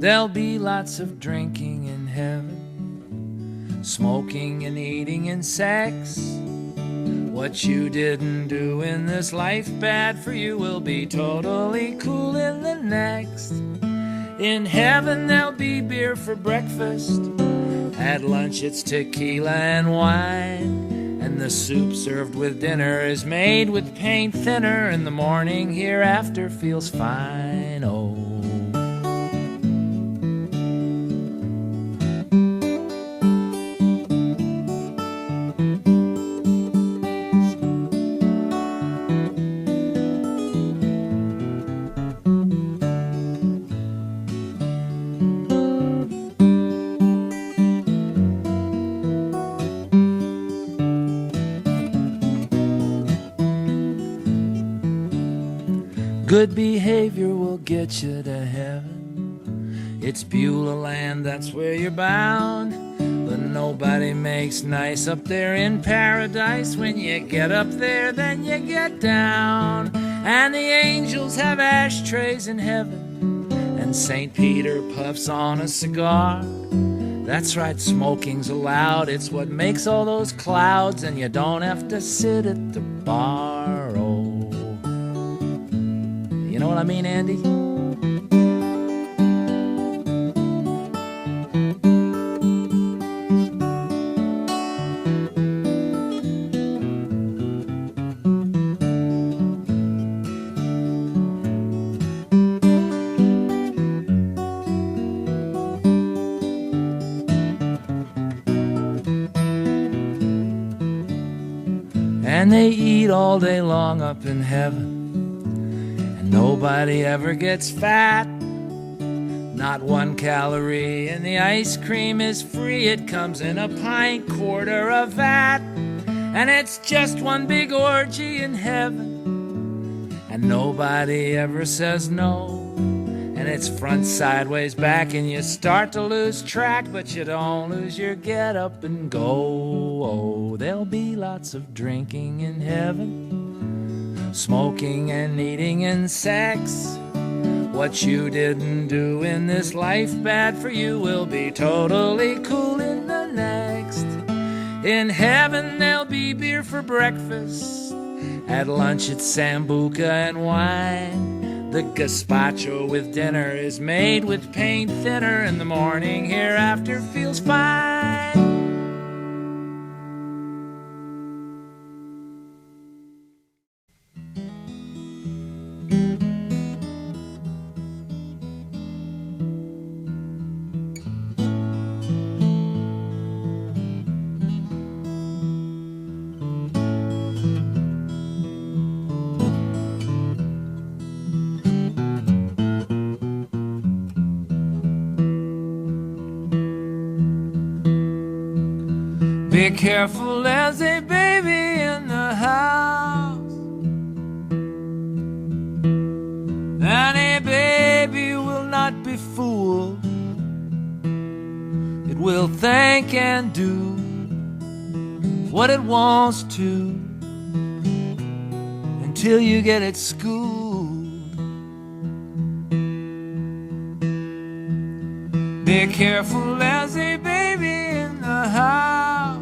There'll be lots of drinking in heaven, smoking and eating and sex. What you didn't do in this life, bad for you, will be totally cool in the next. In heaven there'll be beer for breakfast, at lunch it's tequila and wine, and the soup served with dinner is made with paint thinner, and the morning hereafter feels fine. Oh, good behavior will get you to heaven. It's Beulah land, that's where you're bound. But nobody makes nice up there in paradise. When you get up there, then you get down. And the angels have ashtrays in heaven, and St. Peter puffs on a cigar. That's right, smoking's allowed. It's what makes all those clouds, and you don't have to sit at the bar. Oh, you know what I mean, Andy? And they eat all day long up in heaven, nobody ever gets fat. Not 1 calorie, and the ice cream is free. It comes in a pint, quarter a vat, and it's just one big orgy in heaven, and nobody ever says no. And it's front, sideways, back, and you start to lose track, but you don't lose your get up and go. Oh, there'll be lots of drinking in heaven, smoking and eating and sex. What you didn't do in this life, bad for you, will be totally cool in the next. In heaven there'll be beer for breakfast, at lunch it's sambuca and wine. The gazpacho with dinner is made with paint thinner, and the morning hereafter feels fine. Be careful, there's a baby in the house, and a baby will not be fooled. It will think and do what it wants to until you get it schooled. Be careful, there's a baby in the house,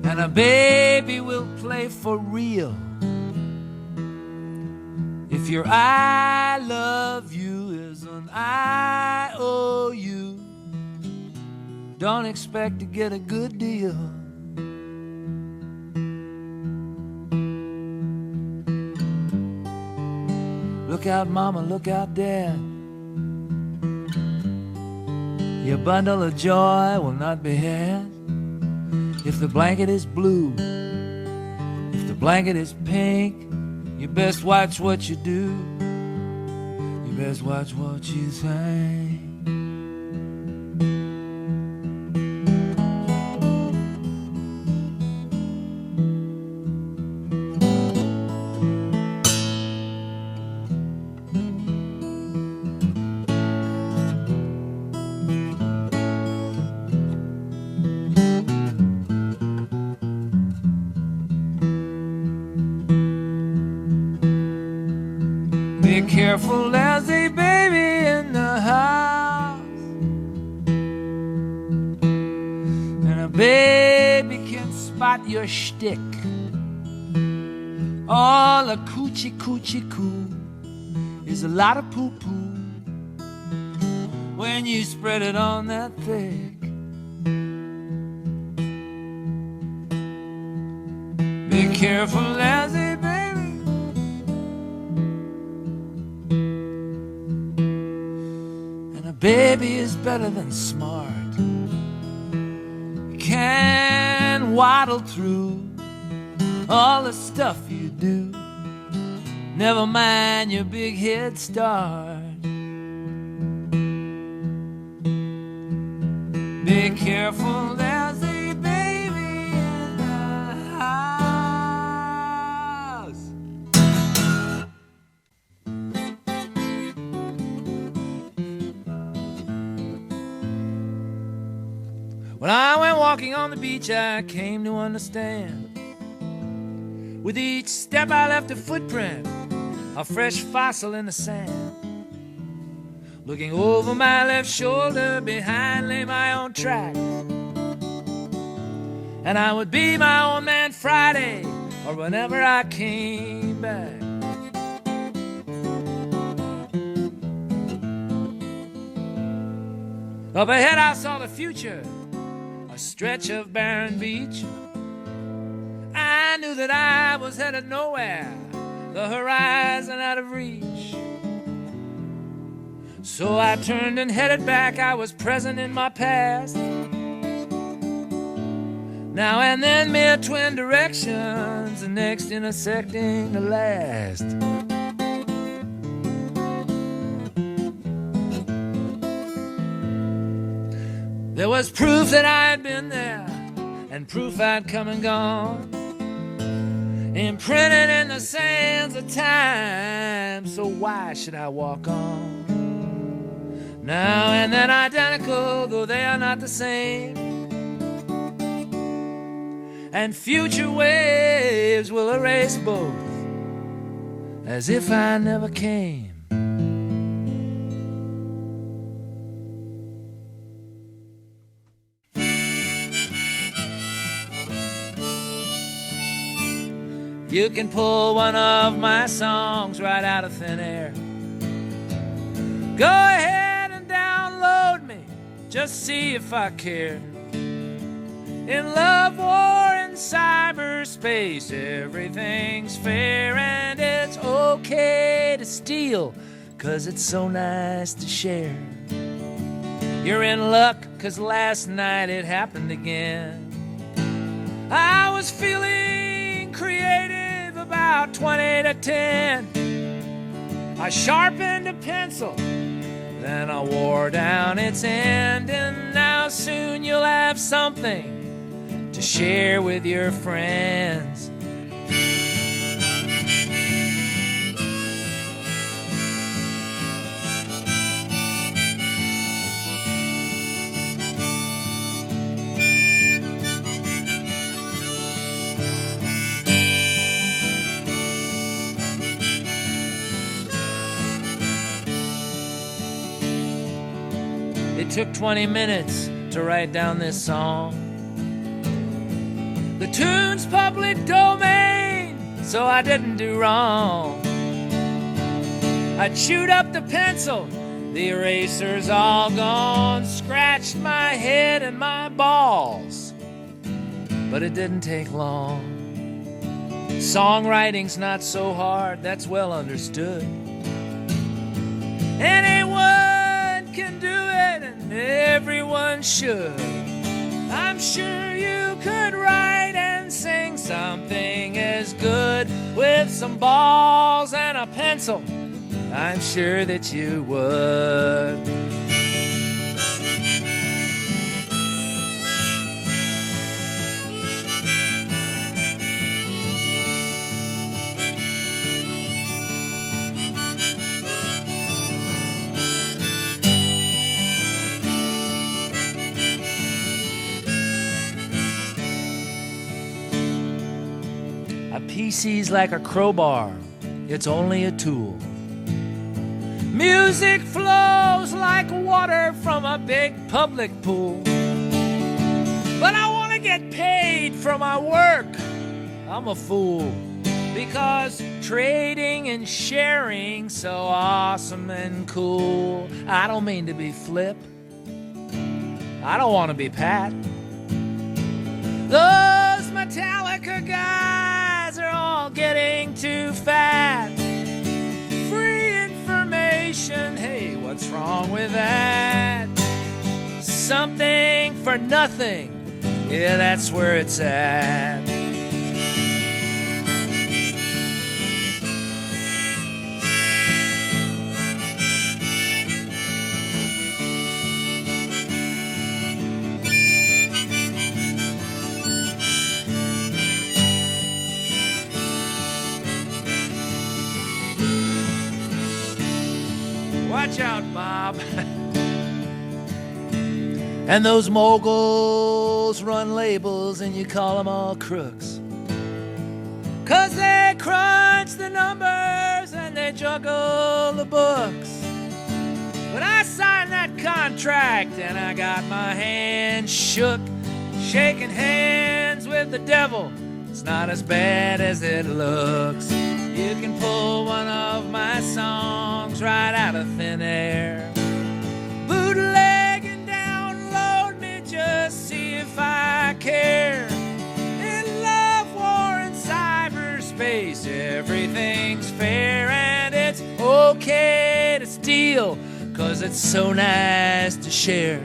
and a baby will play for real if your I love you is an IOU. Don't expect to get a good deal. Look out, mama, look out, dad. Your bundle of joy will not be had. If the blanket is blue, if the blanket is pink, you best watch what you do. You best watch what you think. Be careful, there's a baby in the house, and a baby can spot your shtick. All a coochie coochie coo is a lot of poo poo when you spread it on that thick. Be careful, Lassie, baby. And a baby is better than smart. You can waddle through all the stuff you do. Never mind your big head start. Be careful, there's a baby in the house. When I went walking on the beach, I came to understand. With each step I left a footprint, a fresh fossil in the sand. Looking over my left shoulder, behind lay my own track. And I would be my own man Friday, or whenever I came back. Up ahead I saw the future, a stretch of barren beach. I knew that I was headed nowhere, the horizon out of reach. So I turned and headed back. I was present in my past. Now and then mere twin directions, the next intersecting the last. There was proof that I had been there, and proof I'd come and gone, imprinted in the sands of time. So why should I walk on? Now and then identical, though they are not the same. And future waves will erase both, as if I never came. You can pull one of my songs right out of thin air. Go ahead and download me, just see if I care. In love, war, and cyberspace, everything's fair, and it's okay to steal, 'cause it's so nice to share. You're in luck, 'cause last night it happened again. I was feeling creative about 20 to 10. I sharpened a pencil, then I wore down its end, and now soon you'll have something to share with your friends. It took 20 minutes to write down this song. The tune's public domain, so I didn't do wrong. I chewed up the pencil, the eraser's all gone, scratched my head and my balls, but it didn't take long. Songwriting's not so hard, that's well understood. Anyone can do it, and everyone should. I'm sure you could write and sing something as good with some balls and a pencil. I'm sure that you would. A PC's like a crowbar, it's only a tool. Music flows like water from a big public pool. But I want to get paid for my work. I'm a fool. Because trading and sharing so awesome and cool. I don't mean to be flip. I don't want to be Pat. Those Metallica guys are all getting too fat. Free information, hey, what's wrong with that? Something for nothing, yeah, that's where it's at. Watch out, Bob. And those moguls run labels and you call them all crooks. 'Cause they crunch the numbers and they juggle the books. But I signed that contract and I got my hand shook. Shaking hands with the devil, it's not as bad as it looks. You can pull one of my songs right out of thin air. Bootleg and download me, just see if I care. In love, war, and cyberspace, everything's fair. And it's okay to steal, 'cause it's so nice to share.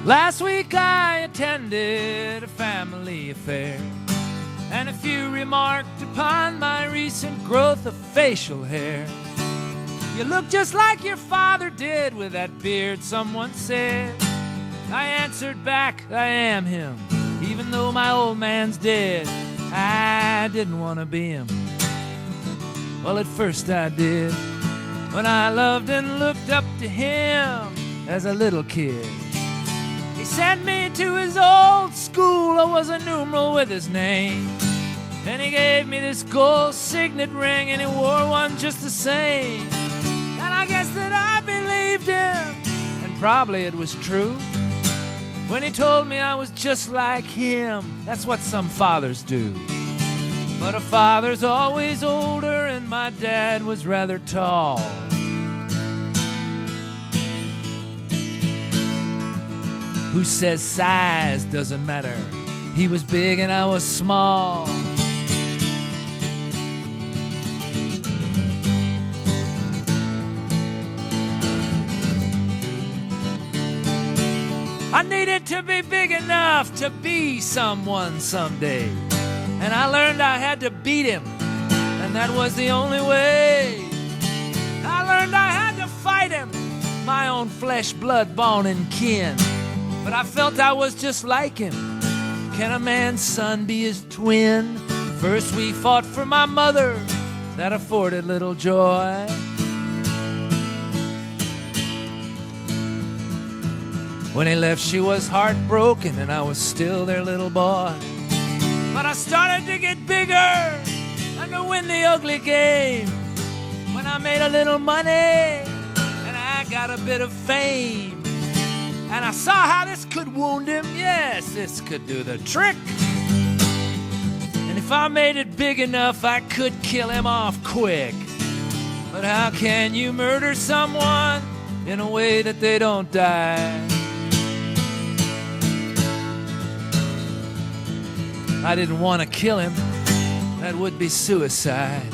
Last week I attended a family affair, and a few remarked upon my recent growth of facial hair. You look just like your father did with that beard, someone said. I answered back, I am him, even though my old man's dead. I didn't want to be him. Well, at first I did, when I loved and looked up to him as a little kid. He sent me to his old school, I was a numeral with his name. And he gave me this gold signet ring, and he wore one just the same. And I guess that I believed him, and probably it was true, when he told me I was just like him. That's what some fathers do. But a father's always older, and my dad was rather tall. Who says size doesn't matter? He was big and I was small. I needed to be big enough to be someone someday. And I learned I had to beat him, and that was the only way. I learned I had to fight him, my own flesh, blood, bone, and kin. But I felt I was just like him. Can a man's son be his twin? First we fought for my mother, that afforded little joy. When he left, she was heartbroken, and I was still their little boy. But I started to get bigger and to win the ugly game. When I made a little money and I got a bit of fame. And I saw how this could wound him. Yes, this could do the trick. And if I made it big enough, I could kill him off quick. But how can you murder someone in a way that they don't die? I didn't want to kill him. That would be suicide.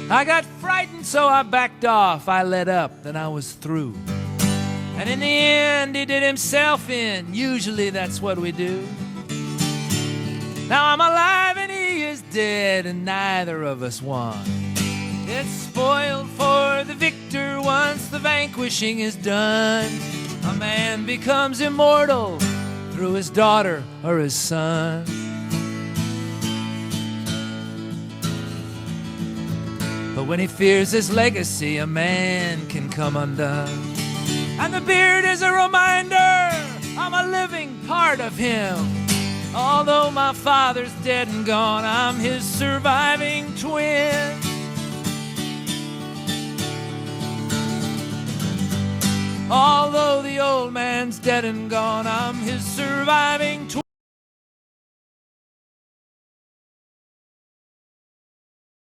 I got frightened, so I backed off. I let up, then I was through. And in the end, he did himself in. Usually that's what we do. Now I'm alive and he is dead, and neither of us won. It's spoiled for the victor once the vanquishing is done. A man becomes immortal through his daughter or his son. But when he fears his legacy, a man can come undone. And the beard is a reminder I'm a living part of him. Although my father's dead and gone, I'm his surviving twin. Although the old man's dead and gone, I'm his surviving twin.